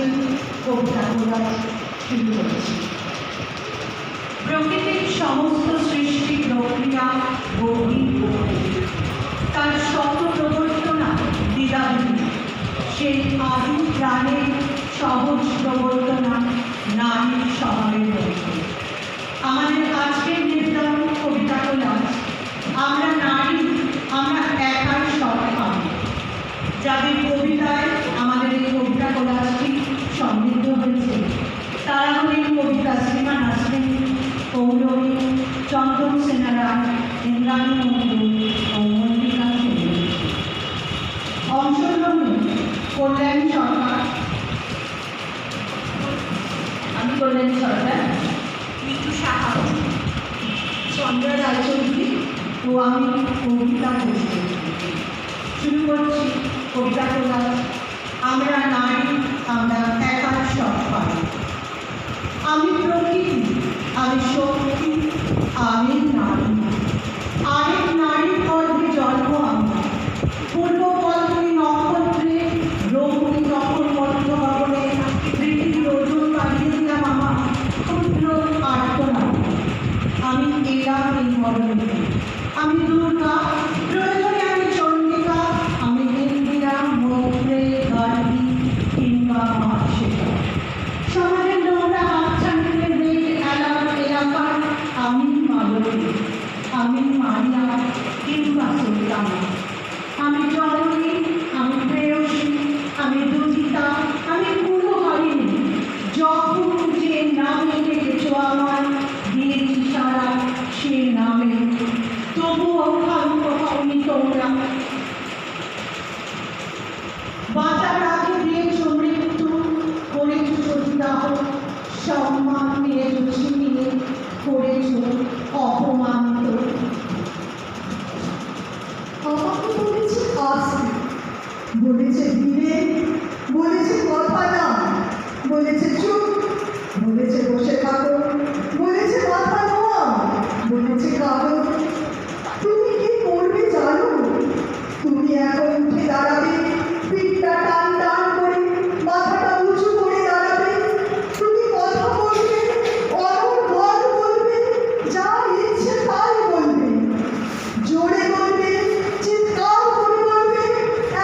আজকে কবিতাগুলো শুরু করেছি। প্রকৃতির সমস্ত সৃষ্টি প্রক্রিয়া গভীর, তার শত প্রবর্তনা দ্বিধাহীন, সেই আদি প্রাণের সহজ প্রবর্তনা নারীর স্বভাবের মধ্যে। আমাদের আজকের নির্ধারণ কবিতা কোলাজ, আমরা নারী, আমরা একার সক্ষম। যাদের কবিতায় আমাদের এই কবিতা কোলাজটি সমৃদ্ধ হয়েছে তারা হলেন কবিতা শ্রীমান নাসরিন, পৌলমী, চন্দন সেনারায়, ইন্দ্রাণী মন্ডল ও মল্লিকা চৌধুরী। অংশগ্রহণে কল্যাণী সরকার, আমি কল্যাণী সরকার, মিঠু সাহা, চন্দ্রা রায়চৌধুরী ও আমি কবিতা বসু। শুরু করছি কবিতা কোলাজ, আমরা নারী, আমরা একার সক্ষম। আমি প্রকৃতি, আমি শক্তি, আমি নারী। আরেক নারীর গর্ভে জন্ম আমরা, পূর্ব কল্পনী নক্ষত্রে রোহিণী তখন মধ্য ভবনে পৃথিবীর ওজন বাড়িয়ে দিলাম আমার ক্ষুদ্র আর্তনাদ। আমি এলাম এই মরণে, আমি দুর্গা, প্রয়োজনে আমি চণ্ডিকা, আমি ইন্দিরা, মৈত্রে, গান্ধী কিংবা মার্শেকা। সমাজের নোংরা হাতছানিতে এলাকার আমি মালতী, আমি মারিয়া কিংবা সুলতানা। আমি জননী, আমি প্রেয়সী, আমি দুধিতা, আমি কুলহারিণী। যখন যে নামে ডেকেছ আমার, দিয়েছি সারা সে নামে, তবুও ক্ষান্ত হওনি তোমরা। বাঁচার আগে দিয়েছ মৃত্যু, করেছ সতীদাহ, সম্মান নিয়েছ ছিনিয়ে, করেছ অপমানিত। আমাকে বলেছে আসতে, বলেছে ধীরে, বলেছে কথা না, বলেছে চুপ, বলেছে বসে থাকো, বলেছে মাথা নোয়া, বলেছে কাঁদো। তুমি কি করবে জানো? তুমি এখন উঠে দাঁড়াবে, পিঠটা টান টান করে, মাথাটা উঁচু করে দাঁড়াবে। তুমি কথা বলবে, অনর্গল বলবে, যা ইচ্ছে তাই বলবে, জোরে বলবে, চিৎকার করে বলবে,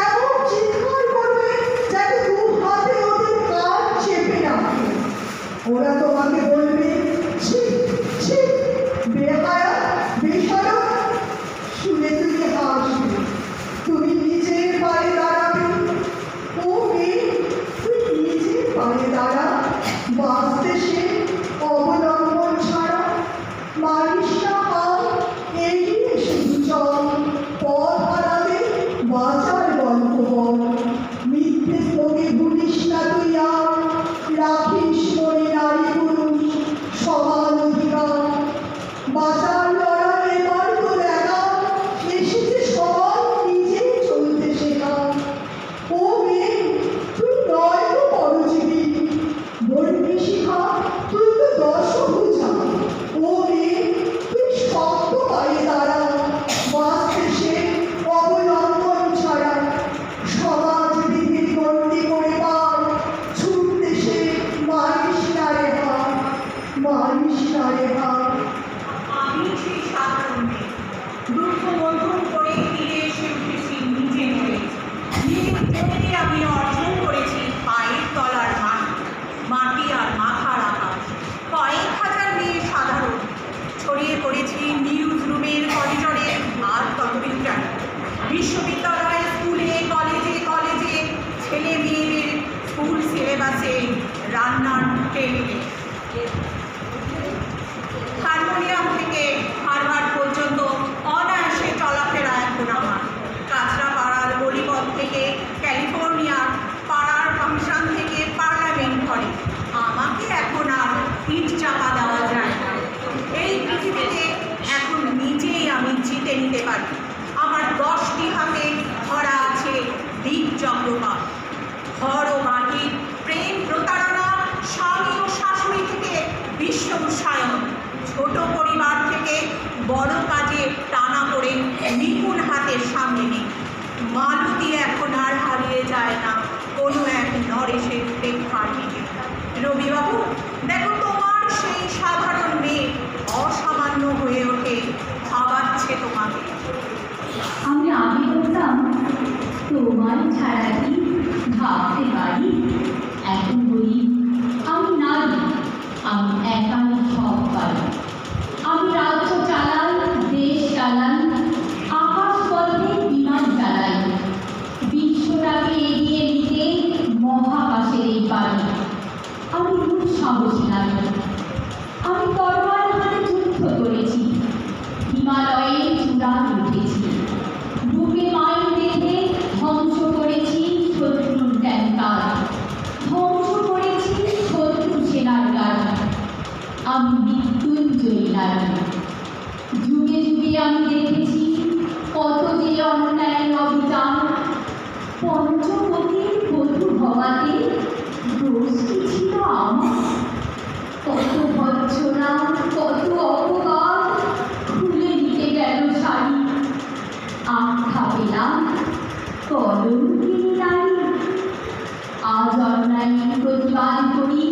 এমন চিৎকার করবে যাতে দু হাতে ওদের কান চেপে রাখে। ওরা তোমাকে বলবে, ছি ছি, বেহায়া, বেশরম। শুনে তুমি হাসবে, তুমি নিজের পায়ে দাঁড়াবে। ও মেয়ে, তুই নিজের পায়ে দাঁড়া, বাঁচতে সে অবলম্বন ছাড়া। মারিস না হাল, এগিয়ে শুধু চল, পথ হারাবে, বাঁচার গল্প বল। মিথ্যে তোকে ভুলিস না তুই আর, রাখিস মনে নারী পুরুষ সমান অধিকার। বাঁচার লড়াই এবার তো দেখা, এসেছে সবাই নিজেই চলতে শেখা। ও মেয়ে, তুই নয় তো পরজীবী, বলবি শিখা, তুই তো দশভুজা। ও মেয়ে, তুই শক্ত পায়ে দাঁড়া, বাঁচতে সে অবলম্বন ছাড়া। সমাজ বিধির গণ্ডি করে পার, ছুটতে সে মারিস না রে হাত, মারিস না রে হাত। আমি সেই সাধারণ মেয়ে, দুঃখ মন্থন করে ফিরে এসে উঠেছি নিজে হয়ে। নিজে আমি অর্জন করেছি পায়ের তলার মাটি আর মাথার আকাশ। কয়েক হাজার মেয়ে সাধারণ ছড়িয়ে পড়েছি নিউজ রুমের করিডোরে আর কম্পিউটার। বিশ্ববিদ্যালয়ে, স্কুলে, কলেজে কলেজে, ছেলে মেয়েদের স্কুল সিলেবাসে, রান্নার টেবিলে। হারমোনিয়াম থেকে হারভার্ড পর্যন্ত অনায়াসে চলাফেরা এখন আমার। কাঁচরাপাড়ার গলিপথ থেকে ক্যালিফোর্নিয়ার পাড়ার ফাংশন থেকে পার্লামেন্ট ঘরে আমাকে এখন আর পিঠ চাপা দেওয়া যায় না। এই পৃথিবীতে এখন নিজেই আমি জিতে নিতে পারি। আমার 10টি হাতে ধরা আছে দিক চক্রপাত। ঘর ও মাটি, প্রেম, প্রতারণা, স্বামী ও শাশুড়ি থেকে বিশ্ব উৎসায়ন, ছোট পরিবার থেকে বড় কাজে টানা করে নিপুণ হাতের সামনে নেই। মালতী এখন আর হারিয়ে যায় না কোনো এক নর করে সে প্রেক্ষার দিকে। রবিবাবু, দেখো তোমার সেই সাধারণ মেয়ে অসামান্য হয়ে ওঠে, ভাবাচ্ছে তোমাকে। আমি আগে বলতাম তোমার ছাড়া কি ভাবতে পারি, এখন বলি আমি নারী, আমি একাই সব পারি। আমি রাজ্য চালাই, দেশ চালাই, আকাশ পথে বিমান চালাই, বিশ্বটাকে এগিয়ে নিতে মহাকাশের এই পারি। আমি খুব সাহসী নারী, আমি তরোয়ার হাতে যুদ্ধ করেছি, হিমালয়ে চূড়ায় উঠেছি, বুকে মাইল বেঁধে ধ্বংস করেছি শত্রুর ট্যাঙ্কার, ধ্বংস করেছি শত্রু সেনার গাড়ি। আমি মৃত্যুঞ্জয়ী নারী। যুগে যুগে আমি দেখেছি কত যে অন্যায় অবিচার, পঞ্চবতীর বধূ হওয়াতে দোষ কি ছিল আমার? কত ভৎসনা, কত অপবাদ খুলে নিতে গেল শাড়ি, আখ্যা পেলাম কলঙ্কিনী নারী। আজ অন্যায় প্রতিবাদ করি,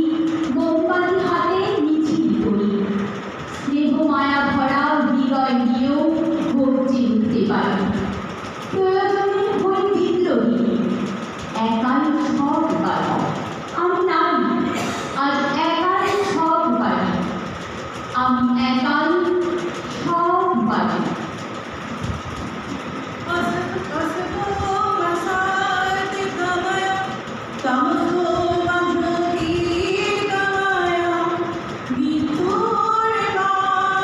মোমবাতি হাতে